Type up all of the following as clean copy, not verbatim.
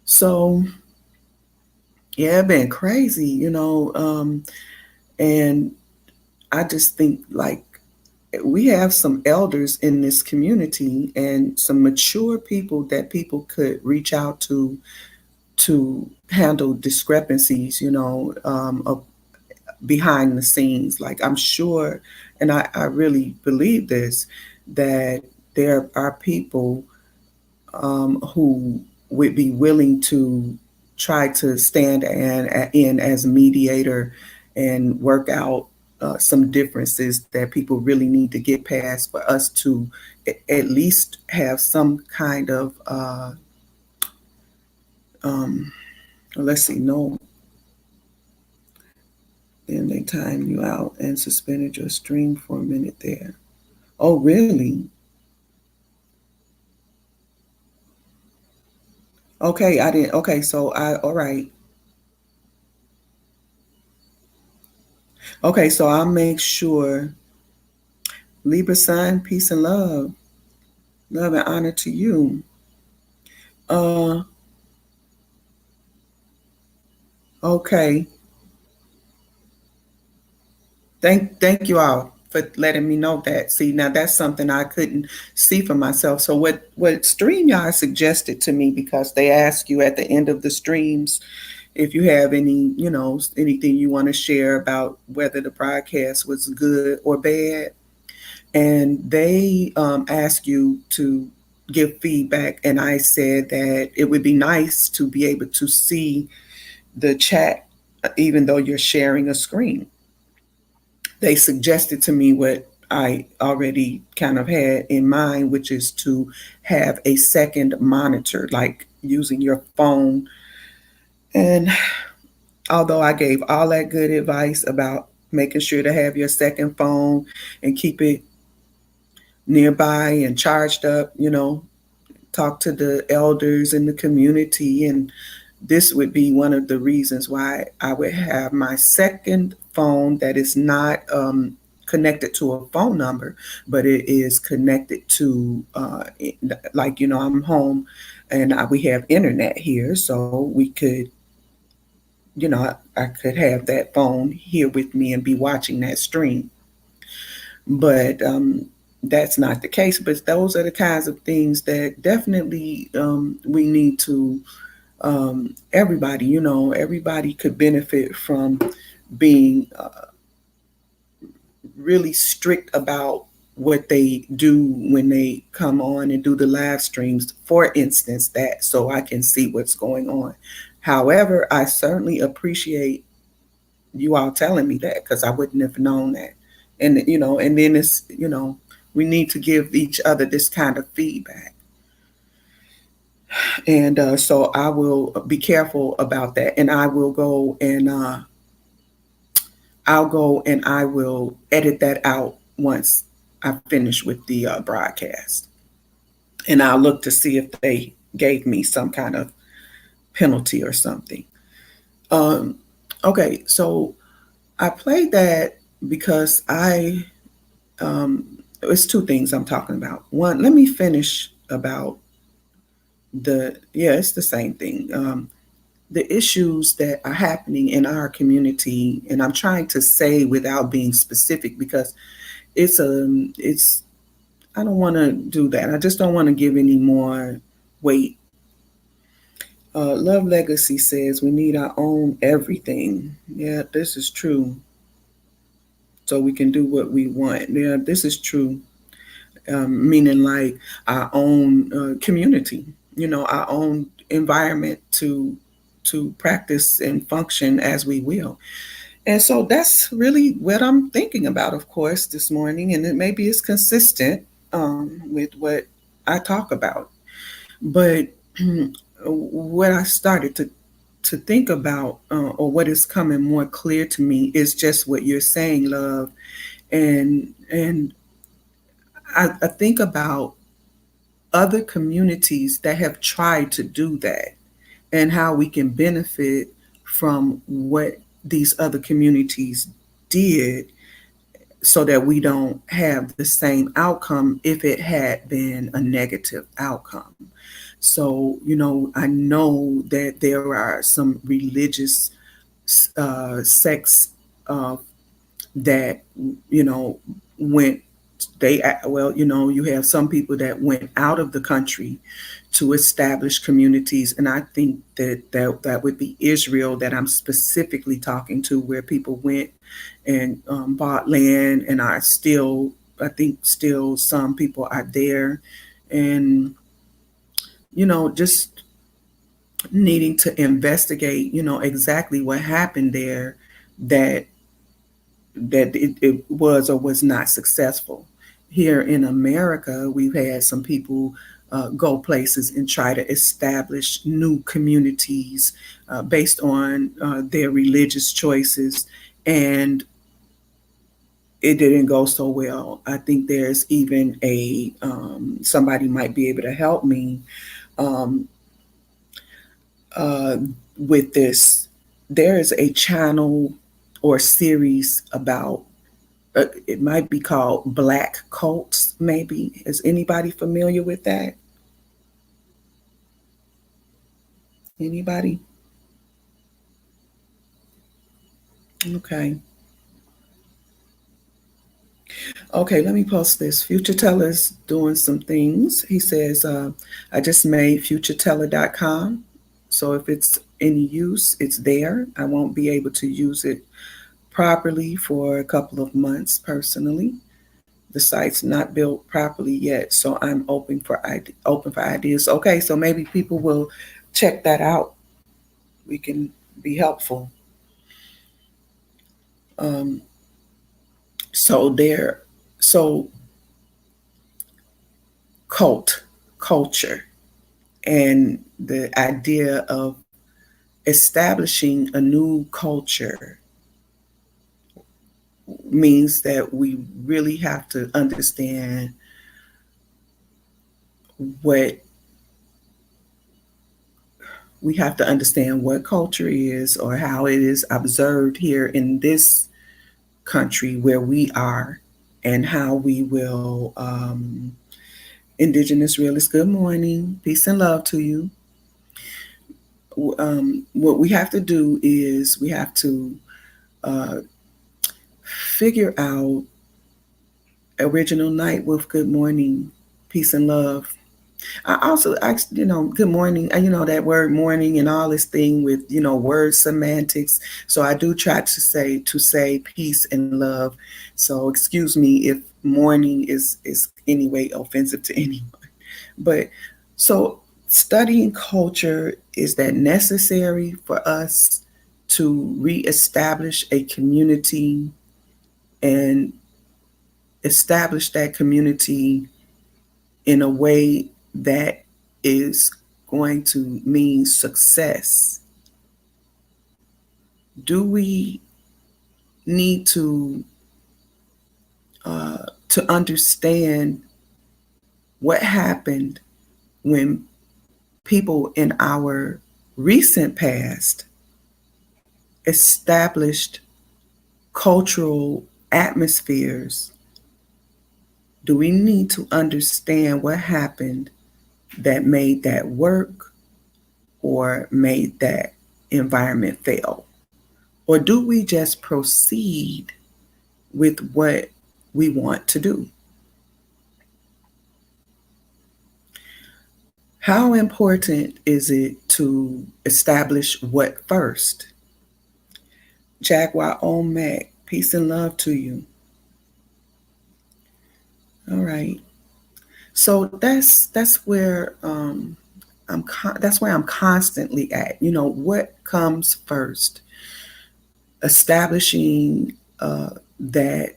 So yeah, it been crazy, and I just think like we have some elders in this community and some mature people that people could reach out to handle discrepancies, of behind the scenes. Like I'm sure, and I really believe this, that there are people who would be willing to try to stand in as a mediator and work out some differences that people really need to get past for us to at least have some kind of um, let's see, no, then they timed you out and suspended your stream for a minute there. Oh, really? Okay, I didn't. Okay, so all right. Okay, so I'll make sure. Libra sign, peace and love. Love and honor to you. Uh, okay. Thank you all for letting me know that. See, now that's something I couldn't see for myself. So what StreamYard suggested to me, because they ask you at the end of the streams if you have any, anything you want to share about whether the broadcast was good or bad, and they ask you to give feedback. And I said that it would be nice to be able to see the chat, even though you're sharing a screen. They suggested to me what I already kind of had in mind, which is to have a second monitor, like using your phone. And although I gave all that good advice about making sure to have your second phone and keep it nearby and charged up, talk to the elders in the community, and this would be one of the reasons why I would have my second phone that is not connected to a phone number, but it is connected to, like, I'm home and we have internet here, so we could, I could have that phone here with me and be watching that stream. But that's not the case. But those are the kinds of things that definitely we need to, everybody, everybody could benefit from being really strict about what they do when they come on and do the live streams, for instance, that so I can see what's going on. However, I certainly appreciate you all telling me that, because I wouldn't have known that. And, and then it's, we need to give each other this kind of feedback. And so I will be careful about that. And I will go and I will edit that out once I finish with the broadcast. And I'll look to see if they gave me some kind of penalty or something. Um, okay, so I played that because it's two things I'm talking about. One, let me finish about it's the same thing. The issues that are happening in our community, and I'm trying to say without being specific because it's I don't want to do that. I just don't want to give any more weight. Love Legacy says we need our own everything. Yeah, this is true. So we can do what we want. Yeah, this is true. Meaning like our own community, our own environment to practice and function as we will. And so that's really what I'm thinking about, of course, this morning. And it maybe it's consistent with what I talk about. But what I started to think about, or what is coming more clear to me, is just what you're saying, love. And I think about other communities that have tried to do that and how we can benefit from what these other communities did, so that we don't have the same outcome if it had been a negative outcome. So, I know that there are some religious sects that, you know, went, well, you have some people that went out of the country to establish communities. And I think that would be Israel that I'm specifically talking to, where people went and bought land and are still, I think still some people are there. And, just needing to investigate, exactly what happened there, that it was or was not successful. Here in America, we've had some people go places and try to establish new communities based on their religious choices, and it didn't go so well. I think there's even somebody might be able to help me um, uh, with this. There is a channel or series about, it might be called Black Cults, maybe. Is anybody familiar with that? Anybody? Okay. Okay, let me post this. Future Teller's doing some things. He says, I just made futureteller.com. So if it's any use, it's there. I won't be able to use it properly for a couple of months personally. The site's not built properly yet, so I'm open for ideas. Okay, so maybe people will check that out. We can be helpful. Um, so there, so cult culture and the idea of establishing a new culture means that we really have to understand what what culture is, or how it is observed here in this country where we are, and how we will Indigenous realist, good morning, peace and love to you. What we have to do is we have to uh, figure out original night with good morning, peace and love. I also asked, good morning, that word morning and all this thing with, word semantics. So I do try to say peace and love. So excuse me if morning is anyway offensive to anyone. But so studying culture, is that necessary for us to reestablish a community and establish that community in a way that is going to mean success? Do we need to understand what happened when people in our recent past established cultural atmospheres? Do we need to understand what happened that made that work or made that environment fail? Or do we just proceed with what we want to do? How important is it to establish what first? Jaguar on Mac, peace and love to you. All right. So that's where that's where I'm constantly at. What comes first? Establishing that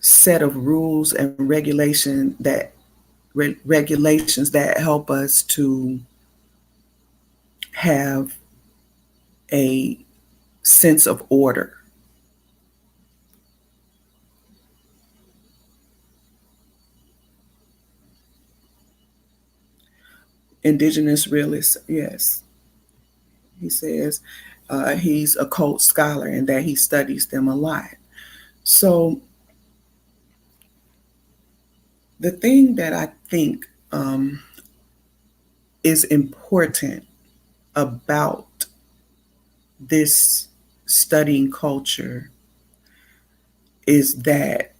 set of rules and regulations that help us to have a sense of order. Indigenous realist, yes. He says, He's a cult scholar and that he studies them a lot. So the thing that I think is important about this studying culture is that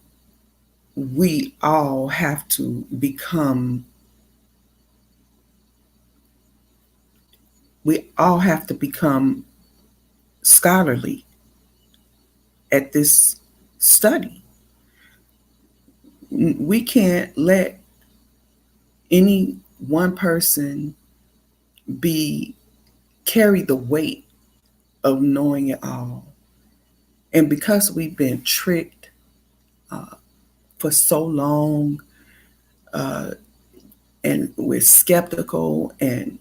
we all have to become scholarly at this study. We can't let any one person be carry the weight of knowing it all. And because we've been tricked for so long, uh, and we're skeptical and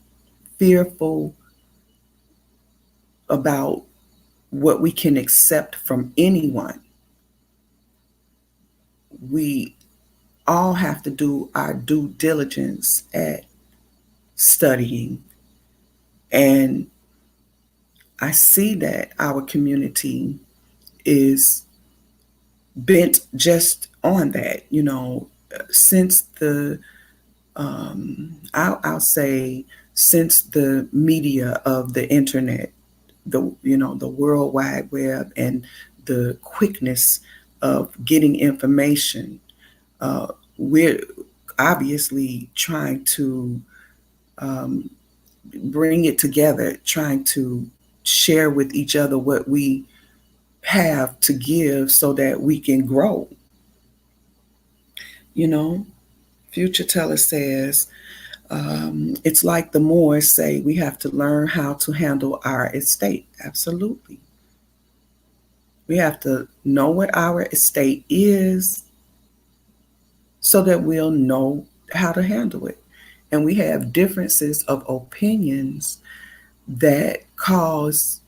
fearful about what we can accept from anyone, we all have to do our due diligence at studying. And I see that our community is bent just on that, since I'll say, since the media of the internet, the World Wide Web, and the quickness of getting information, we're obviously trying to um, bring it together, trying to share with each other what we have to give so that we can grow. You know, Future Teller says, it's like the Moors say, we have to learn how to handle our estate. Absolutely. We have to know what our estate is so that we'll know how to handle it. And we have differences of opinions that cause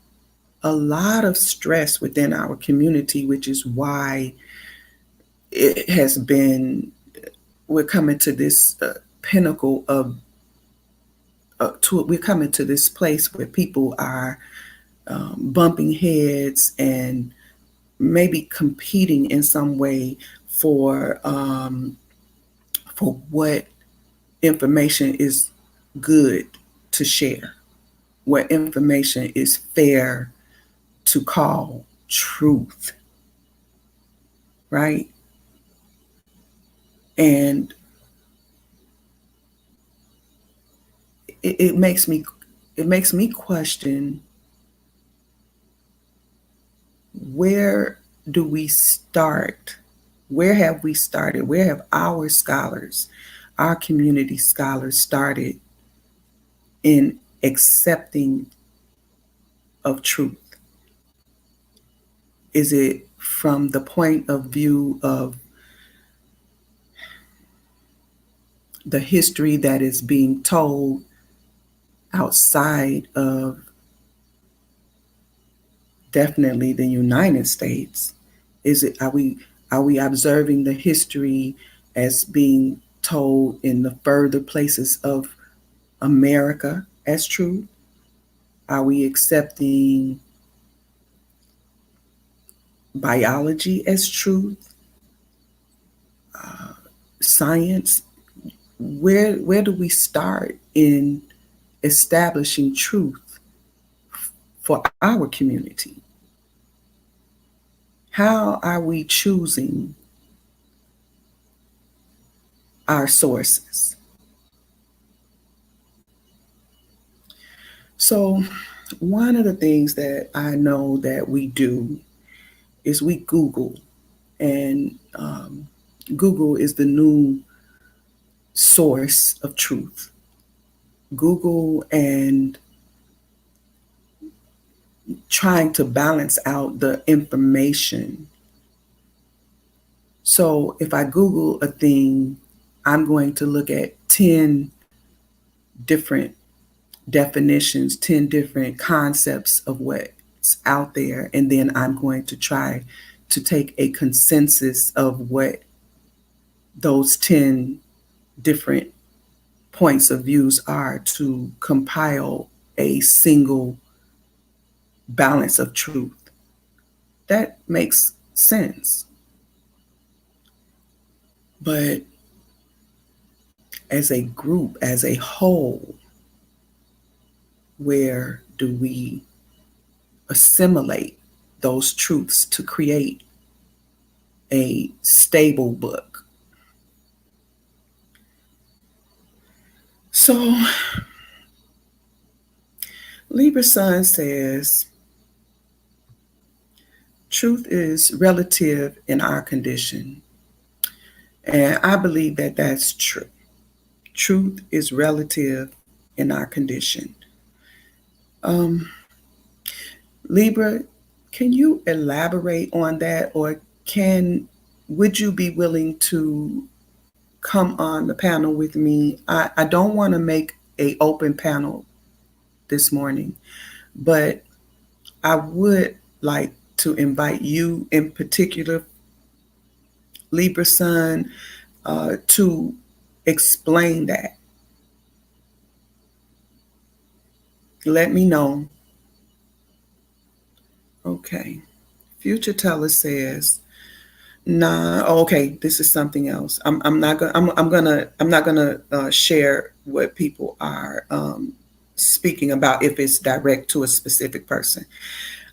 a lot of stress within our community, which is why it has been, we're coming to this pinnacle of, we're coming to this place where people are bumping heads and maybe competing in some way for what information is good to share, what information is fair to call truth, right? And it makes me question, where do we start? Where have we started? Where have our scholars, our community scholars, started in accepting of truth? Is it from the point of view of the history that is being told outside of definitely the United States? Is it, are we observing the history as being told in the further places of America as true? Are we accepting biology as truth? Science? Where do we start in establishing truth for our community? How are we choosing our sources? So, one of the things that I know that we do is we Google, and Google is the new source of truth. Google and trying to balance out the information. So if I Google a thing, I'm going to look at 10 different definitions, 10 different concepts of what's out there, and then I'm going to try to take a consensus of what those 10 different points of views are to compile a single balance of truth. That makes sense. But as a group, as a whole, where do we assimilate those truths to create a stable book? So, Libra Sun says, truth is relative in our condition. And I believe that that's true. Truth is relative in our condition. Libra, can you elaborate on that, or would you be willing to come on the panel with me? I don't want to make a open panel this morning, but I would like to invite you in particular, Libra Sun, to explain that. Let me know. Okay. Future Teller says, nah. Okay, this is something else. I'm not gonna share what people are speaking about if it's direct to a specific person.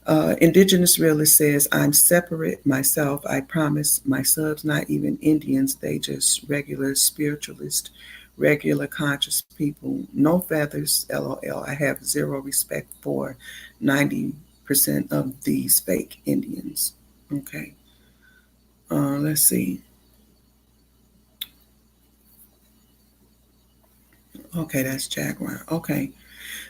Indigenous Realist says, I'm separate myself. I promise my subs, not even Indians. They just regular spiritualist, regular conscious people. No feathers, LOL. I have zero respect for 90% of these fake Indians. Okay. Let's see. Okay, that's Jaguar. Okay.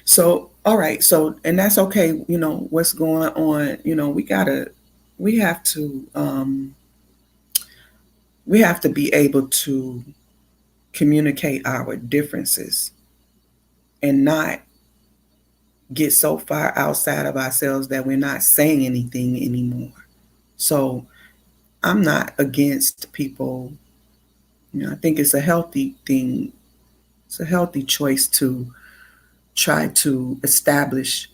So, all right. So, and that's okay. You know, what's going on, you know, we have to be able to communicate our differences and not get so far outside of ourselves that we're not saying anything anymore. So I'm not against people. You know, I think it's a healthy thing. It's a healthy choice to try to establish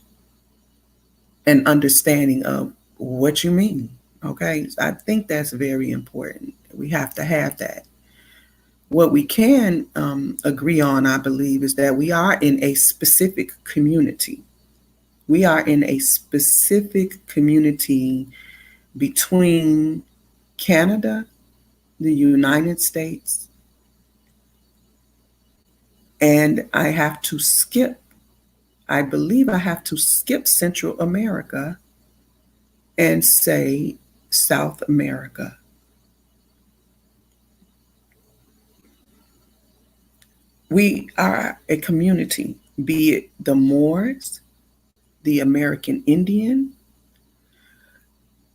an understanding of what you mean. Okay. I think that's very important. We have to have that. What we can agree on, I believe, is that we are in a specific community. We are in a specific community between Canada, the United States, and I believe I have to skip Central America and say South America. We are a community, be it the Moors, the American Indian,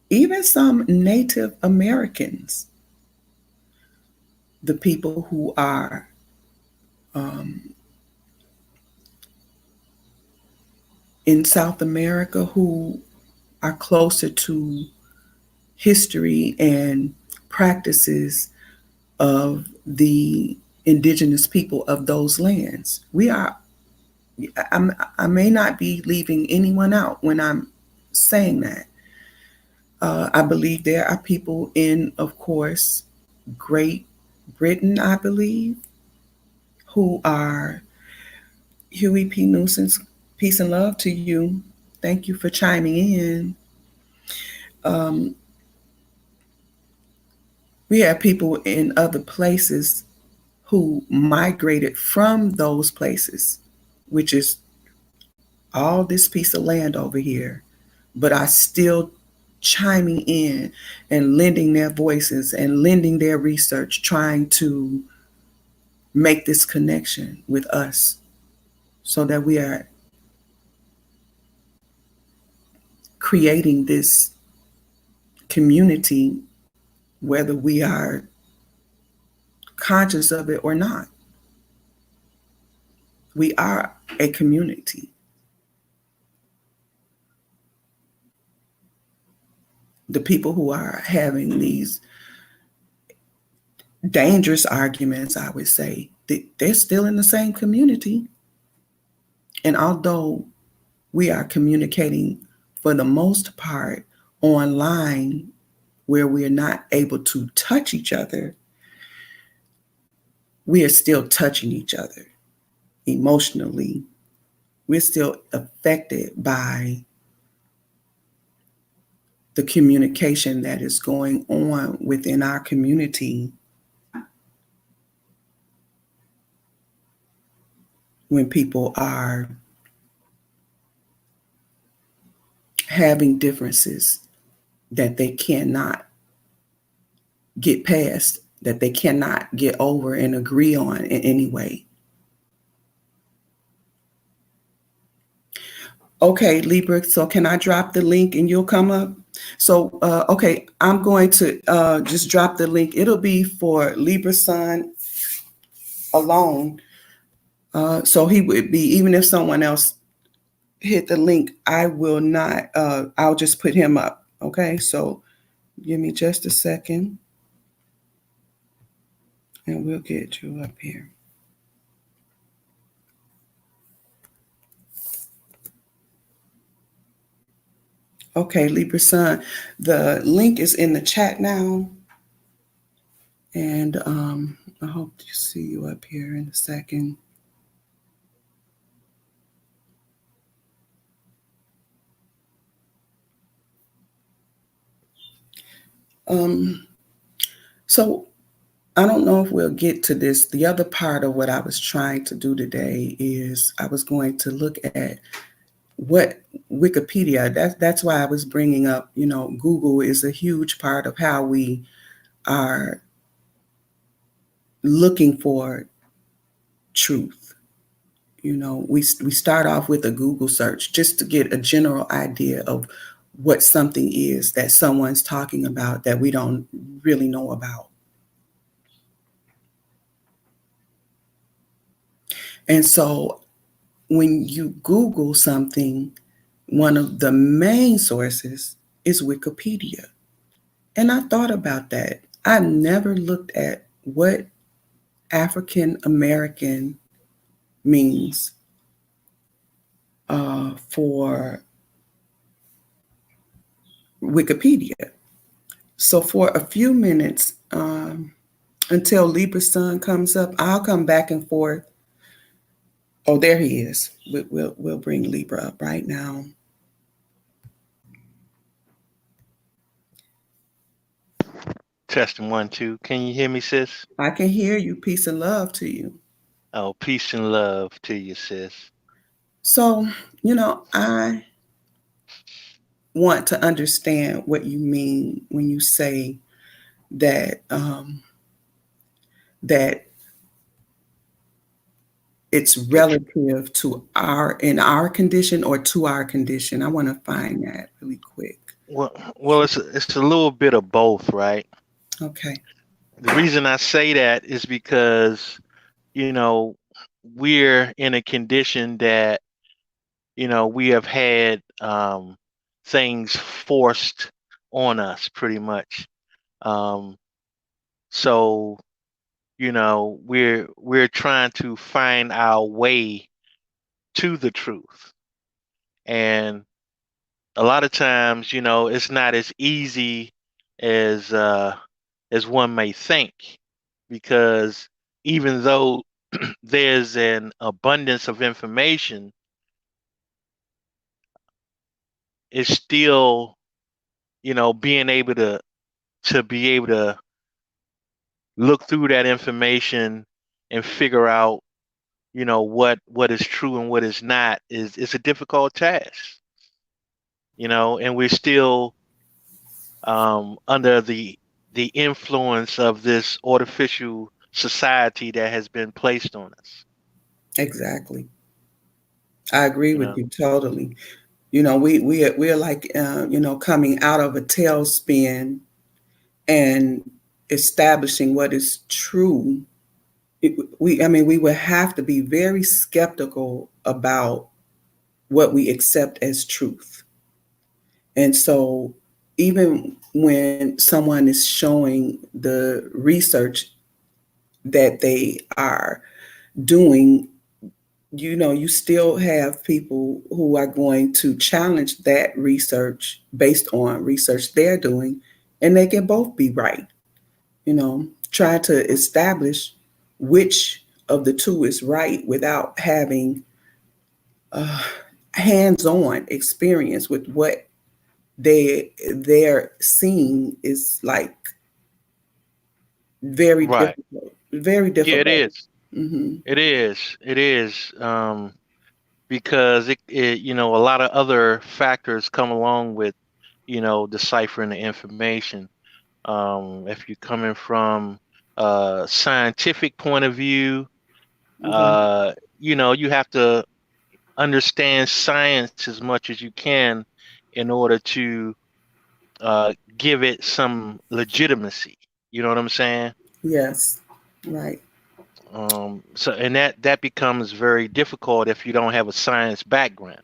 even some Native Americans, the people who are in South America who are closer to history and practices of the indigenous people of those lands. I may not be leaving anyone out when I'm saying that. I believe there are people in, of course, Great Britain, I believe, who are Huey P. Nuisance. Peace and love to you. Thank you for chiming in. We have people in other places who migrated from those places, which is all this piece of land over here, but are still chiming in and lending their voices and lending their research, trying to make this connection with us so that we are creating this community, whether we are conscious of it or not. We are a community. The people who are having these dangerous arguments, I would say, they're still in the same community. And although we are communicating for the most part, online, where we're not able to touch each other, we are still touching each other emotionally. We're still affected by the communication that is going on within our community when people are having differences that they cannot get past, that they cannot get over and agree on in any way. Okay, Libra, so can I drop the link and you'll come up? So, okay, I'm going to just drop the link. It'll be for Libra Sun alone. So he would be, even if someone else hit the link, I will not, I'll just put him up. Okay, so give me just a second and we'll get you up here. Okay, Libra Sun, the link is in the chat now. And I hope to see you up here in a second. So I don't know if we'll get to this. The other part of what I was trying to do today is I was going to look at what Wikipedia, that's why I was bringing up, Google is a huge part of how we are looking for truth. We start off with a Google search just to get a general idea of what something is that someone's talking about that we don't really know about. And so when you Google something, one of the main sources is Wikipedia. And I thought about that. I never looked at what African American means for Wikipedia. So for a few minutes, until Libra Sun comes up, I'll come back and forth. Oh, there he is. We'll bring Libra up right now. Testing 1, 2. Can you hear me, sis? I can hear you. Peace and love to you. Oh, peace and love to you, sis. So, I want to understand what you mean when you say that that it's relative to our condition or to our condition. I want to find that really quick. Well, it's a little bit of both, right? Okay. The reason I say that is because you know we're in a condition that we have had things forced on us, pretty much. Um, so we're trying to find our way to the truth, and a lot of times, it's not as easy as as one may think, because even though there's an abundance of information, it's still, being able to be able to look through that information and figure out, what is true and what is not is a difficult task, and we're still under the influence of this artificial society that has been placed on us. Exactly. I agree You with know, you totally. We're like coming out of a tailspin and establishing what is true. We would have to be very skeptical about what we accept as truth. And so even when someone is showing the research that they are doing, you still have people who are going to challenge that research based on research they're doing, and they can both be right. Try to establish which of the two is right without having uh, hands-on experience with what they're seeing is like very Right. difficult, very Yeah, it difficult. is. Hmm. It is. It is. Because a lot of other factors come along with, deciphering the information. If you're coming from a scientific point of view, Okay. you have to understand science as much as you can in order to give it some legitimacy. You know what I'm saying? Yes. Right. So and that becomes very difficult if you don't have a science background.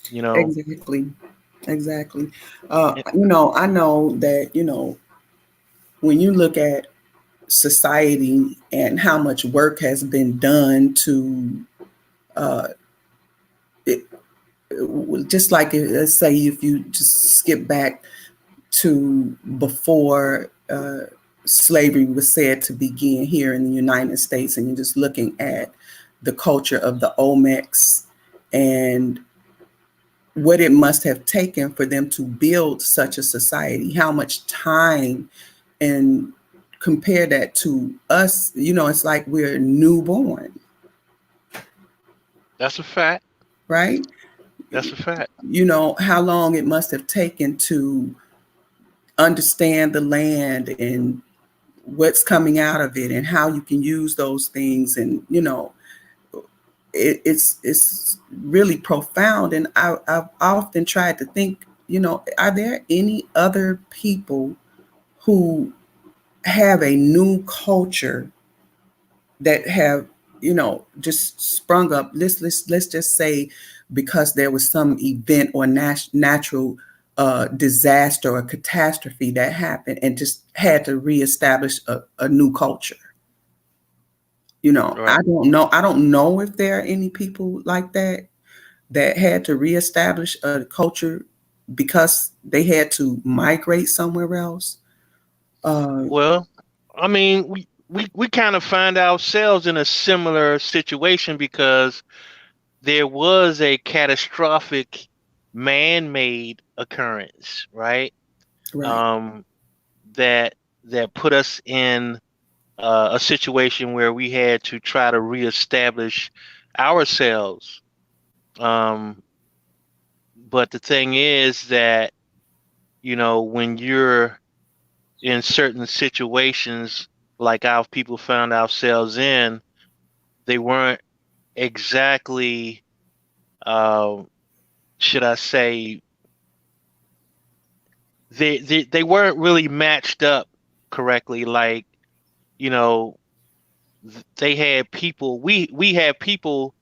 You know, Exactly. Exactly. Eh, I know that, when you look at society and how much work has been done to uh, it, just like let's say if you just skip back to before slavery was said to begin here in the United States, and you're just looking at the culture of the Olmecs and what it must have taken for them to build such a society, how much time, and compare that to us, it's like we're newborn, that's a fact. right? That's a fact. How long it must have taken to understand the land and what's coming out of it and how you can use those things. And it's really profound. And I've often tried to think, are there any other people who have a new culture that have just sprung up, let's just say, because there was some event or natural disaster or catastrophe that happened and just had to reestablish a new culture. Right. I don't know if there are any people like that that had to reestablish a culture because they had to migrate somewhere else. uh Well, I mean, we kind of find ourselves in a similar situation because there was a catastrophic man-made occurrence, right? right. Um, that that put us in a situation where we had to try to reestablish ourselves. Um, but the thing is that, when you're in certain situations like our people found ourselves in, they weren't exactly, uh, should I say, they weren't really matched up correctly. Like, you know, they had people. We have people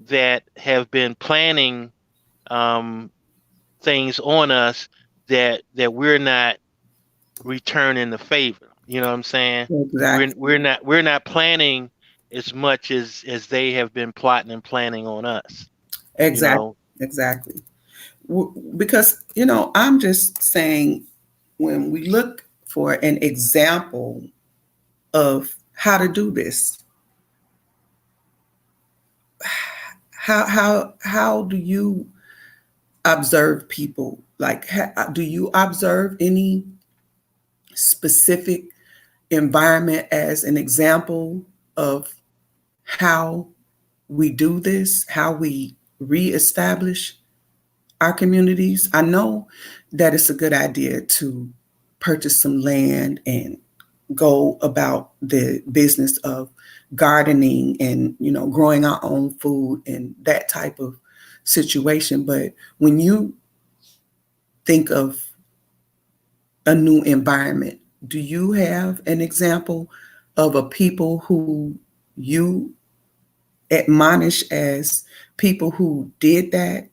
that have been planning um, things on us that we're not returning the favor. You know what I'm saying? We're Exactly. we're not we're not planning as much as they have been plotting and planning on us. You Exactly. know, Exactly. Because I'm just saying, when we look for an example of how to do this, how do you observe people? Like, do you observe any specific environment as an example of how we do this, how we reestablish our communities? I know that it's a good idea to purchase some land and go about the business of gardening and growing our own food and that type of situation. But when you think of a new environment, do you have an example of a people who you admonish as people who did that?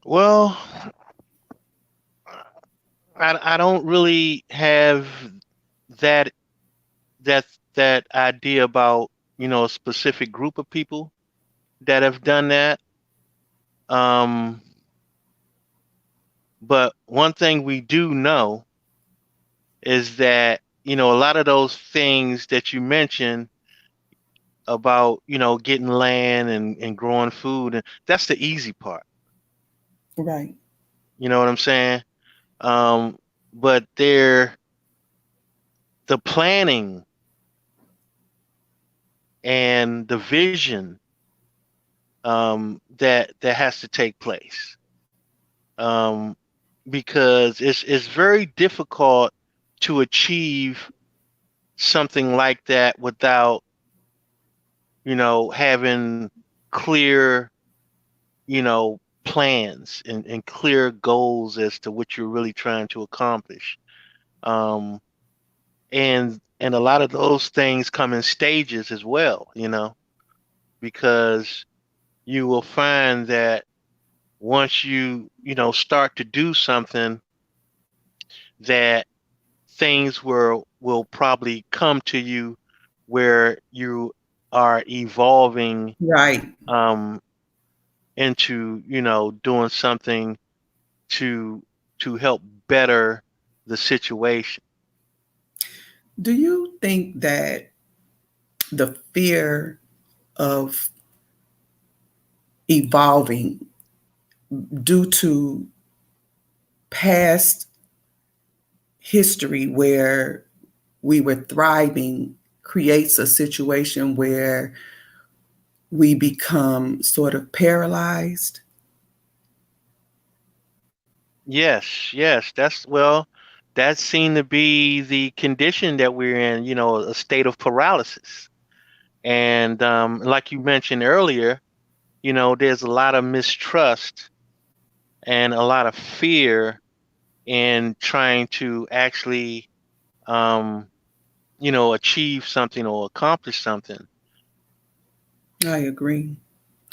well, I don't really have that that idea about, a specific group of people that have done that. Um, but one thing we do know is that, a lot of those things that you mentioned about, getting land and growing food, and that's the easy part. Right. You know what I'm saying? Um, but the planning and the vision, that has to take place, um, because it's very difficult to achieve something like that without, having clear, plans and clear goals as to what you're really trying to accomplish. Um, and a lot of those things come in stages as well, because you will find that once start to do something, that things will probably come to you where you are evolving, Right. um, into, doing something to help better the situation. Do you think that the fear of evolving due to past history where we were thriving creates a situation where we become sort of paralyzed? Yes, yes, that seemed to be the condition that we're in, a state of paralysis. And like you mentioned earlier, there's a lot of mistrust and a lot of fear in trying to actually, um, achieve something or accomplish something. I agree.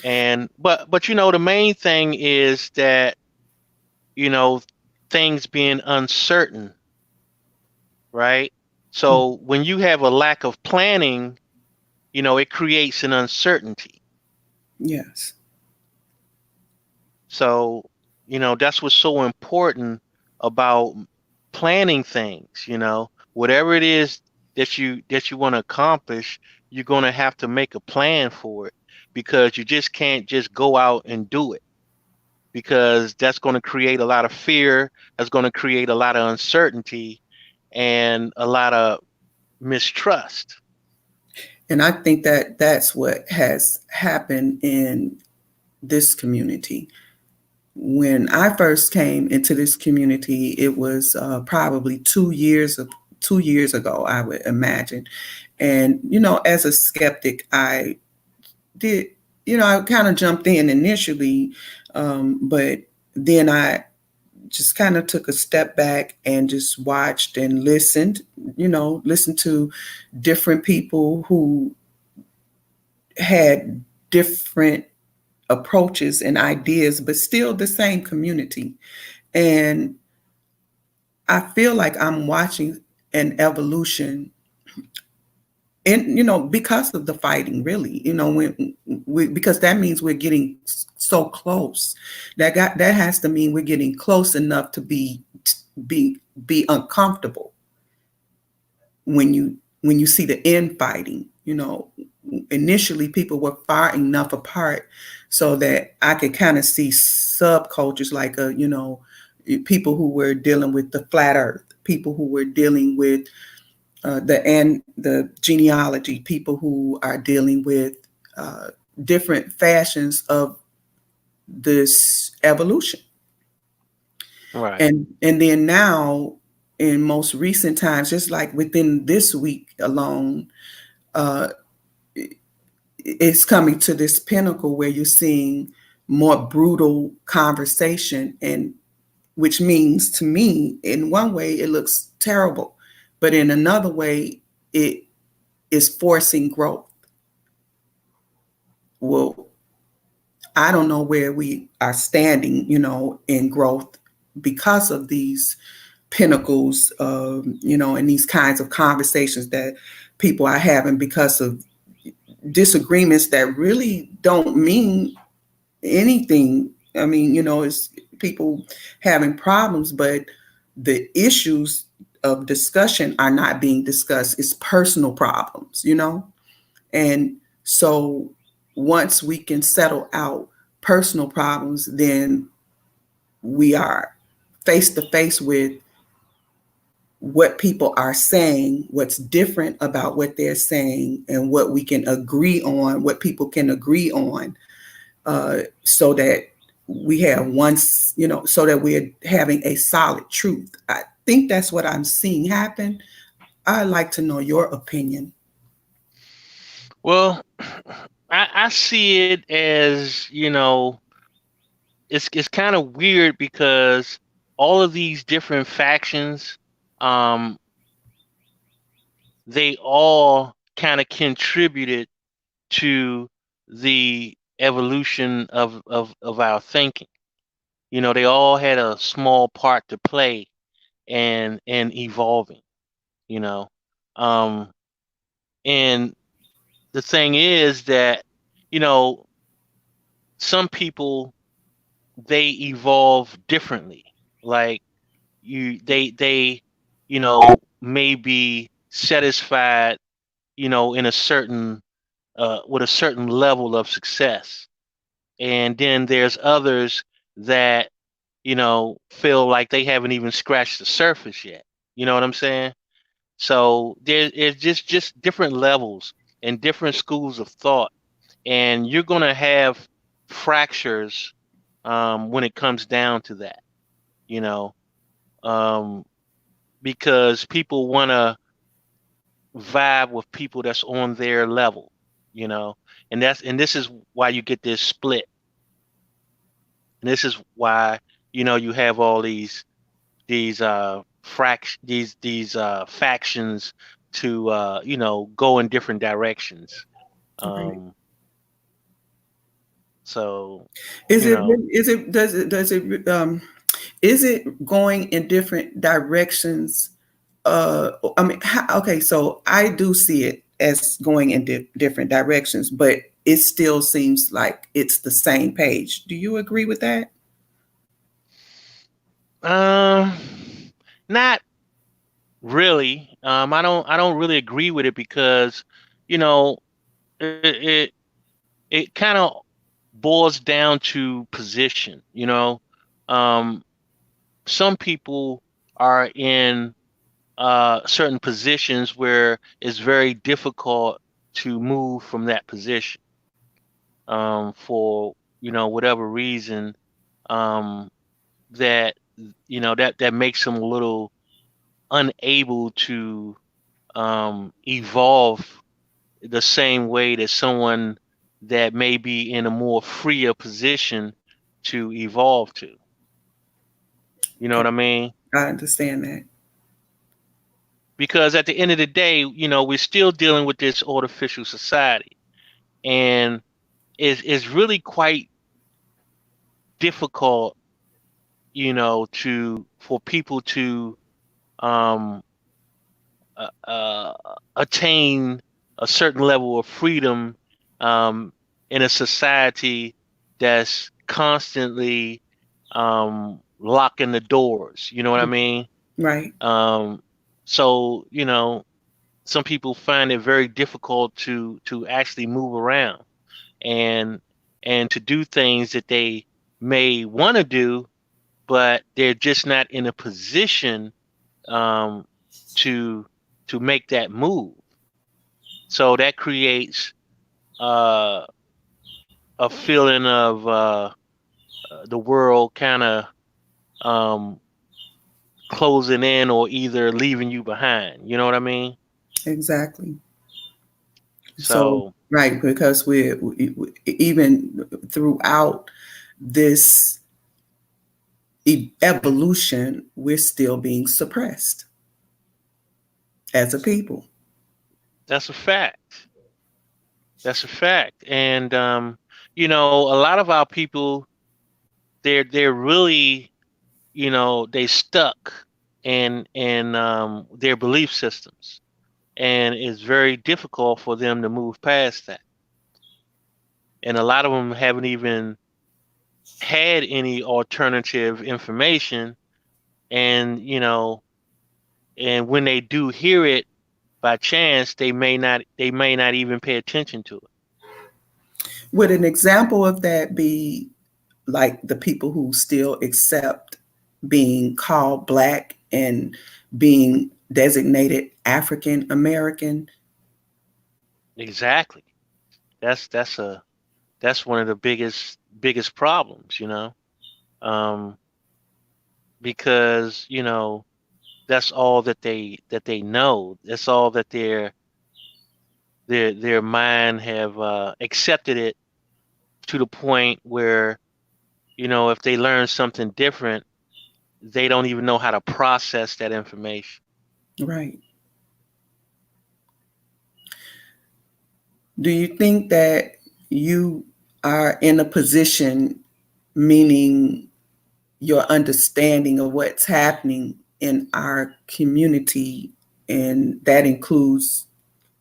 And but the main thing is that, you know, things being uncertain, right? So when you have a lack of planning, it creates an uncertainty. Yes. So, that's what's so important about planning things, whatever it is that you want to accomplish, you're going to have to make a plan for it, because you just can't just go out and do it, because that's going to create a lot of fear, that's going to create a lot of uncertainty and a lot of mistrust. And I think that that's what has happened in this community. When I first came into this community, it was probably 2 years ago, I would imagine. And as a skeptic, I did, I kind of jumped in initially, but then I just kind of took a step back and just watched and listened. Listened to different people who had different approaches and ideas, but still the same community. And I feel like I'm watching an evolution, and because of the fighting, really, because that means we're getting so close. That has to mean we're getting close enough to be be uncomfortable when you see the infighting. Initially people were far enough apart so that I could kind of see subcultures, like people who were dealing with the flat earth, people who were dealing with the genealogy, people who are dealing with uh, different fashions of this evolution. Right. And then now, in most recent times, just like within this week alone, uh, it's coming to this pinnacle where you're seeing more brutal conversation, and which means to me, in one way, it looks terrible, but in another way, it is forcing growth. Well, I don't know where we are standing, in growth because of these pinnacles, in these kinds of conversations that people are having because of disagreements that really don't mean anything. I mean, it's people having problems, but the issues of discussion are not being discussed. It's personal problems. And so once we can settle out personal problems, then we are face to face with what people are saying, what's different about what they're saying, and what we can agree on, what people can agree on, so that we have so that we're having a solid truth. I think that's what I'm seeing happen. I'd like to know your opinion. Well, I see it as, it's kind of weird because all of these different factions, um, they all kind of contributed to the evolution of our thinking. They all had a small part to play and evolving, you know. Um, and the thing is that, you know, some people, they evolve differently. Like they may be satisfied, in a certain with a certain level of success. And then there's others that, feel like they haven't even scratched the surface yet. You know what I'm saying? So there's just different levels and different schools of thought, and you're gonna have fractures when it comes down to that, you know, um, because people want to vibe with people that's on their level, you know, and this is why you get this split, and this is why you have all these factions to go in different directions. Right. Um, so Is you it know, is it going in different directions? I mean, okay, so I do see it as going in different directions, but it still seems like it's the same page. Do you agree with that? um, not really. I don't really agree with it because you know it it, it kind of boils down to position. Um, some people are in certain positions where it's very difficult to move from that position, for whatever reason, um, that that makes them a little unable to evolve the same way that someone that may be in a more freer position to evolve to. You know what I mean? I understand that. Because at the end of the day, we're still dealing with this artificial society, and it's really quite difficult, to for people to um, attain a certain level of freedom um, in a society that's constantly locking the doors. You know what I mean? Right. Um, so some people find it very difficult to actually move around and to do things that they may want to do, but they're just not in a position um, to make that move. So that creates uh, a feeling of the world kind of um, closing in or either leaving you behind. You know what I mean? Exactly. So, So right, because even throughout this evolution, we're still being suppressed as a people. that's a fact. That's a fact. And a lot of our people, they're really, they stuck. and their belief systems, and it's very difficult for them to move past that. And a lot of them haven't even had any alternative information, and and when they do hear it by chance, they may not even pay attention to it. Would an example of that be like the people who still accept being called Black and being designated African American? Exactly. That's one of the biggest problems, um, because that's all that they know. That's all that their mind have accepted it to the point where if they learn something different, they don't even know how to process that information. Right. Do you think that you are in a position, meaning your understanding of what's happening in our community, and that includes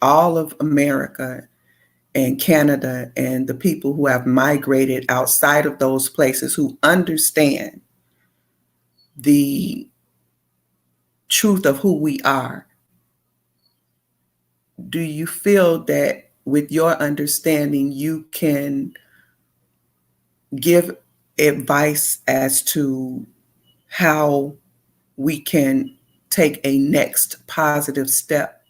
all of America and Canada and the people who have migrated outside of those places who understand the truth of who we are? Do you feel that with your understanding, you can give advice as to how we can take a next positive step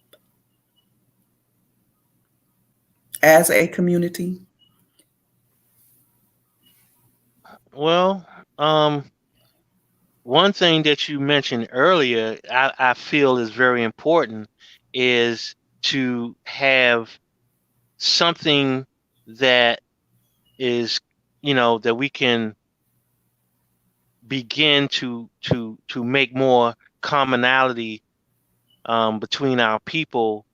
as a community? Well, one thing that you mentioned earlier, I feel is very important, is to have something that is, that we can begin to make more commonality between our people,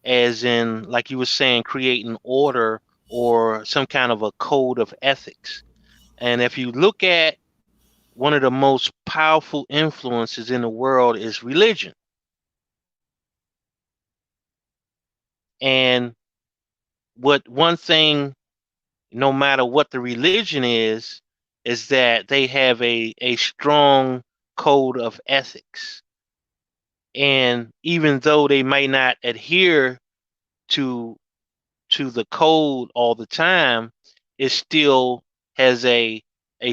as in, like you were saying, creating order or some kind of a code of ethics. And if you look at one of the most powerful influences in the world is religion. And what one thing, no matter what the religion is that they have a strong code of ethics. And even though they may not adhere to the code all the time, it still has a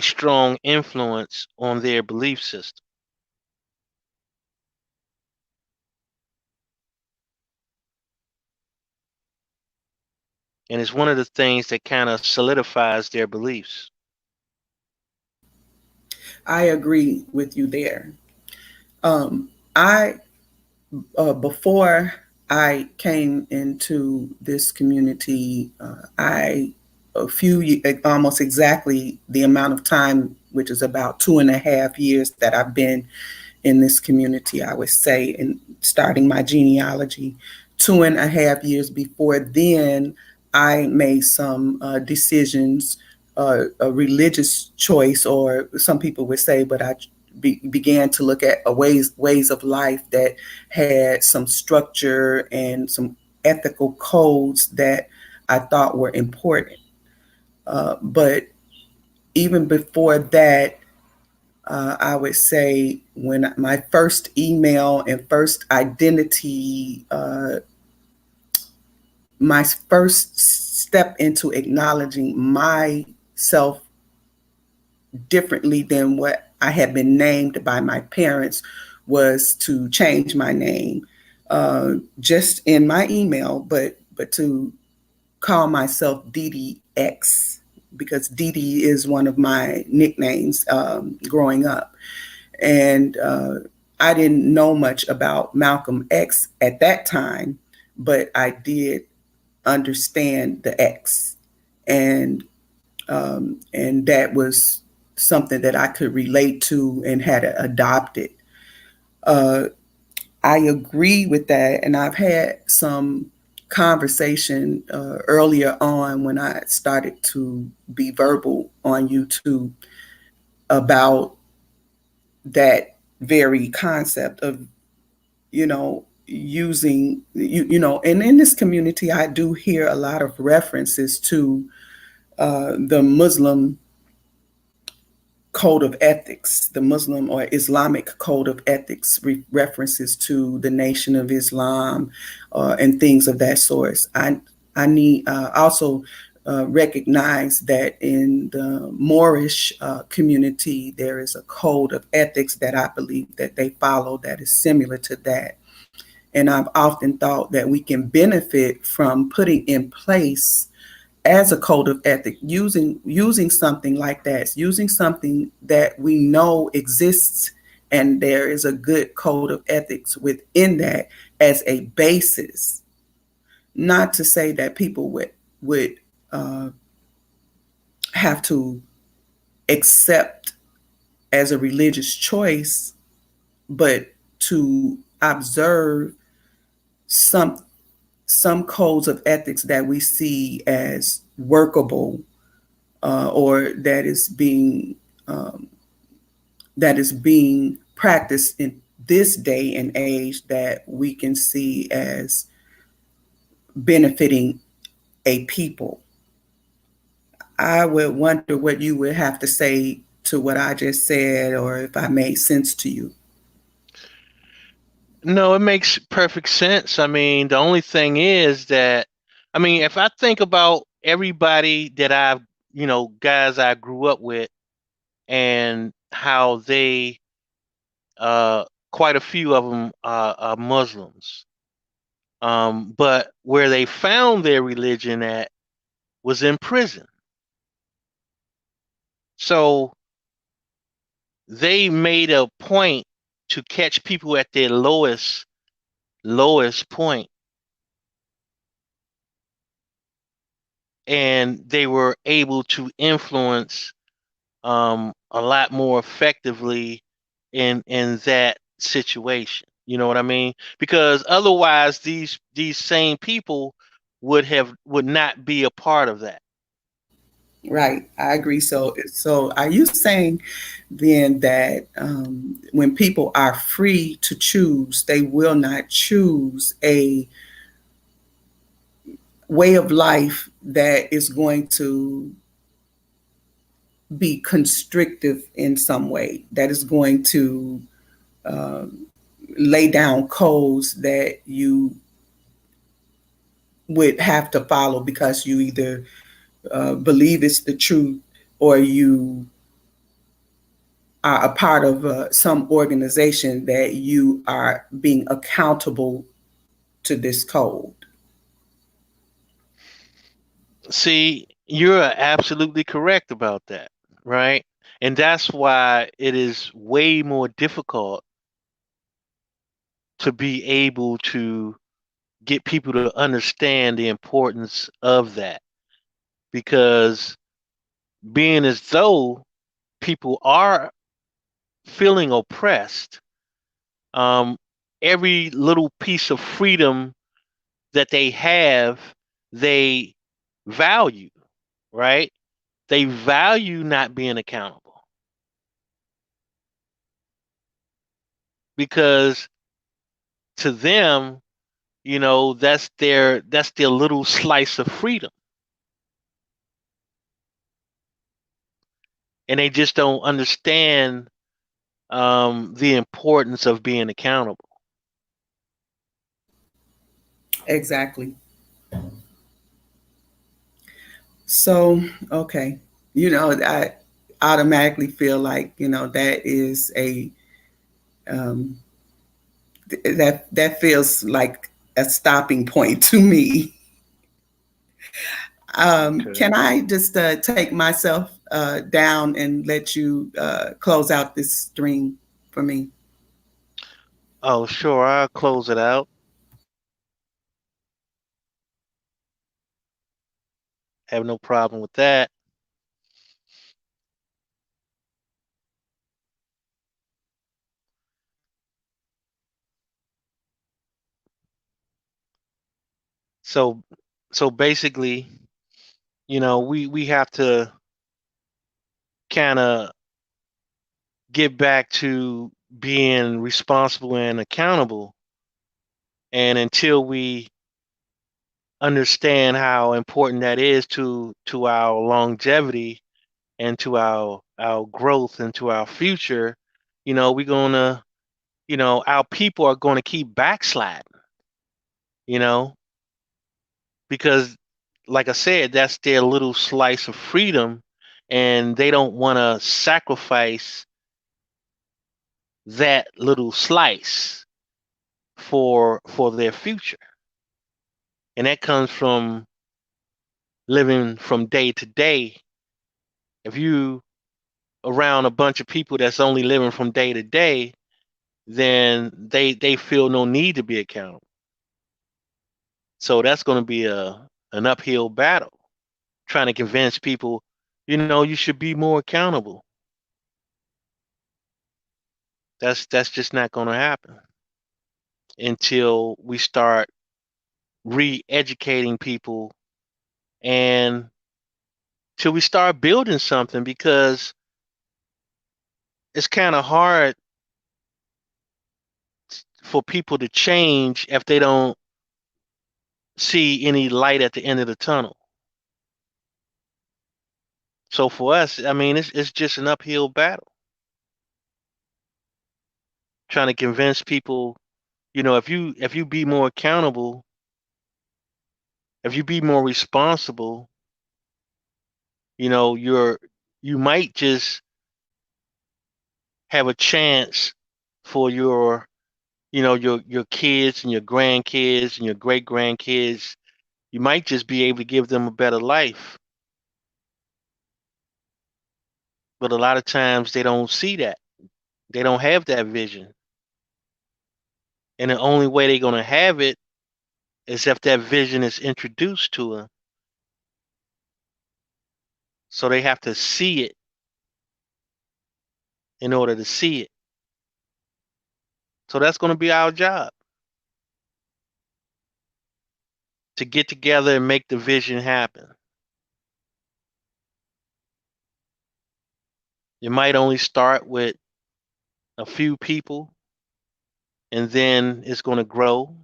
strong influence on their belief system. And it's one of the things that kind of solidifies their beliefs. I agree with you there. I Before I came into this community, I a almost exactly the amount of time, which is about 2.5 years that I've been in this community, I would say, in starting my genealogy. 2.5 years before then, I made some decisions, a religious choice, or some people would say, but I began to look at ways of life that had some structure and some ethical codes that I thought were important. But even before that, I would say when my first email and first identity, my first step into acknowledging myself differently than what I had been named by my parents, was to change my name, just in my email, but to call myself Dee Dee X, because Dee Dee is one of my nicknames growing up. And I didn't know much about Malcolm X at that time, but I did understand the X, and and that was something that I could relate to and had adopted. Uh, I agree with that, and I've had some conversation earlier on when I started to be verbal on YouTube about that very concept of, using, and in this community, I do hear a lot of references to the Muslim code of ethics, the Muslim or Islamic code of ethics, references to the Nation of Islam, and things of that sort. I need also recognize that in the Moorish community, there is a code of ethics that I believe that they follow that is similar to that. And I've often thought that we can benefit from putting in place as a code of ethics, using something like that, using something that we know exists, and there is a good code of ethics within that as a basis. Not to say that people would uh, have to accept as a religious choice, but to observe some some codes of ethics that we see as workable, or um, that is being practiced in this day and age that we can see as benefiting a people. I would wonder what you would have to say to what I just said, or if I made sense to you. No, it makes perfect sense. I mean, the only thing is that, I mean, if I think about everybody that guys I grew up with and how they, quite a few of them are Muslims. But where they found their religion at was in prison. So they made a point to catch people at their lowest point, and they were able to influence a lot more effectively in that situation. You know what I mean? Because otherwise, these same people would not be a part of that. Right, I agree. So are you saying then that when people are free to choose, they will not choose a way of life that is going to be constrictive in some way, that is going to uh, lay down codes that you would have to follow because you either believe it's the truth, or you are a part of some organization that you are being accountable to this code? See, you're absolutely correct about that, right? And that's why it is way more difficult to be able to get people to understand the importance of that, because being as though people are feeling oppressed, um, every little piece of freedom that they have, they value, right? They value not being accountable because to them, that's their little slice of freedom, and they just don't understand the importance of being accountable. Exactly. So, okay. I automatically feel like, that is um, that feels like a stopping point to me. Okay. Can I just take myself down and let you close out this stream for me? Oh, sure. I'll close it out. Have no problem with that. So, so basically, we have to kind of get back to being responsible and accountable. And until we understand how important that is to our longevity and to our growth and to our future, we're gonna, our people are gonna keep backsliding, you know, because like I said, that's their little slice of freedom, and they don't want to sacrifice that little slice for their future. And that comes from living from day to day. If you around a bunch of people that's only living from day to day, then they feel no need to be accountable. So that's going to be an uphill battle trying to convince people, you should be more accountable. That's just not going to happen until we start re-educating people and till we start building something, because it's kind of hard for people to change if they don't see any light at the end of the tunnel. So for us, I mean, it's just an uphill battle trying to convince people, if you be more accountable, if you be more responsible, you might just have a chance for your kids and your grandkids and your great grandkids. You might just be able to give them a better life. But a lot of times they don't see that. They don't have that vision. And the only way they're going to have it is if that vision is introduced to them. So they have to see it in order to see it. So that's going to be our job, to get together and make the vision happen. It might only start with a few people, and then it's going to grow.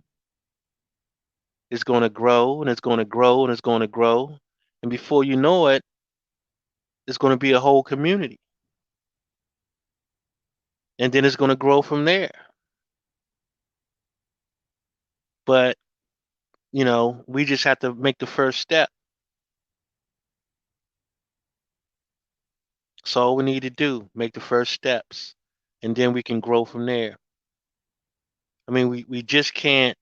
It's going to grow, and it's going to grow, and it's going to grow. And before you know it, it's going to be a whole community. And then it's going to grow from there. But, we just have to make the first step. So all we need to do, make the first steps, and then we can grow from there. I mean, we just can't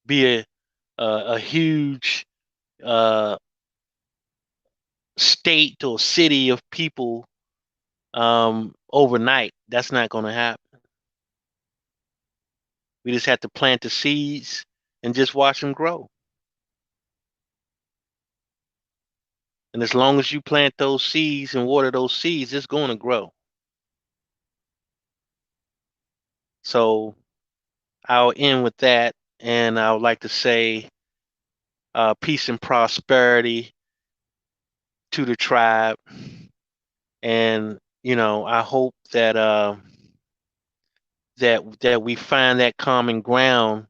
be a huge uh, state or city of people overnight. That's not going to happen. We just have to plant the seeds and just watch them grow. And as long as you plant those seeds and water those seeds, it's going to grow. So I'll end with that. And I would like to say peace and prosperity to the tribe. And, I hope that we find that common ground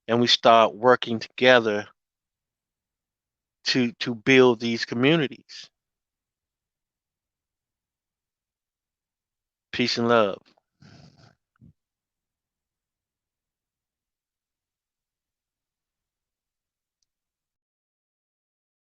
and we start working together to build these communities. Peace and love.